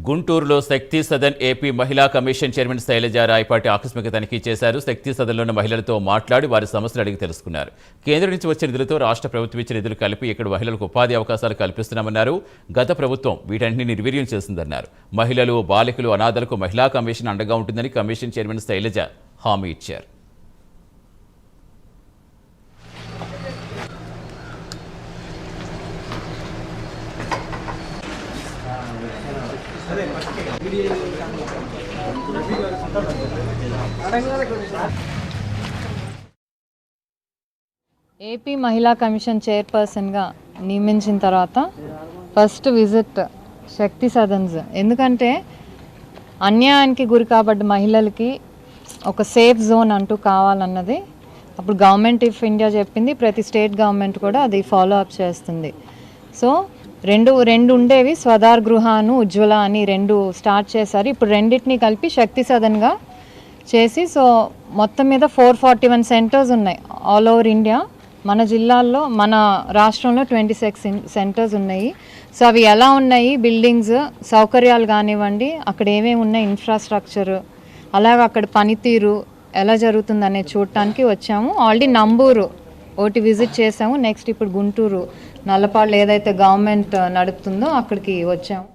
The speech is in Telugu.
గుంటూరులో శక్తి సదన్ ఏపీ మహిళా కమిషన్ చైర్మన్ శైలజ రాయపాటి ఆకస్మిక తనిఖీ చేశారు. శక్తి సదన్లోని మహిళలతో మాట్లాడి వారి సమస్యలు అడిగి తెలుసుకున్నారు. కేంద్రం నుంచి వచ్చే నిధులతో రాష్ట్ర ప్రభుత్వం ఇచ్చిన నిధులు కలిపి ఇక్కడ మహిళలకు ఉపాధి అవకాశాలు కల్పిస్తున్నామన్నారు. గత ప్రభుత్వం వీటన్నింటినీ నిర్వీర్యం చేసిందన్నారు. మహిళలు, బాలికలు, అనాథలకు మహిళా కమిషన్ అండగా ఉంటుందని కమిషన్ చైర్మన్ శైలజ హామీ ఇచ్చారు. ఏపీ మహిళా కమిషన్ చైర్పర్సన్గా నియమించిన తర్వాత ఫస్ట్ విజిట్ శక్తి సదన్స్. ఎందుకంటే అన్యాయానికి గురి కాబడ్డ మహిళలకి ఒక సేఫ్ జోన్ అంటూ కావాలన్నది అప్పుడు గవర్నమెంట్ ఆఫ్ ఇండియా చెప్పింది. ప్రతి స్టేట్ గవర్నమెంట్ కూడా అది ఫాలో అప్ చేస్తుంది. సో రెండు ఉండేవి, స్వదార్ గృహాను, ఉజ్వల అని రెండు స్టార్ట్ చేశారు. ఇప్పుడు రెండింటినీ కలిపి శక్తి సదన్గా చేసి, సో మొత్తం మీద 441 సెంటర్స్ ఉన్నాయి ఆల్ ఓవర్ ఇండియా. మన జిల్లాల్లో, మన రాష్ట్రంలో 26 సెంటర్స్ ఉన్నాయి. సో అవి ఎలా ఉన్నాయి, బిల్డింగ్స్, సౌకర్యాలు కానివ్వండి, అక్కడ ఏమేమి ఉన్నాయి, ఇన్ఫ్రాస్ట్రక్చర్, అలాగే అక్కడ పనితీరు ఎలా జరుగుతుంది అనేది చూడటానికి వచ్చాము. ఆల్రెడీ నంబూరు ఒకటి విజిట్ చేసాము. నెక్స్ట్ ఇప్పుడు గుంటూరు, నల్లపాళ్ళు ఏదైతే గవర్నమెంట్ నడుపుతుందో అక్కడికి వచ్చాము.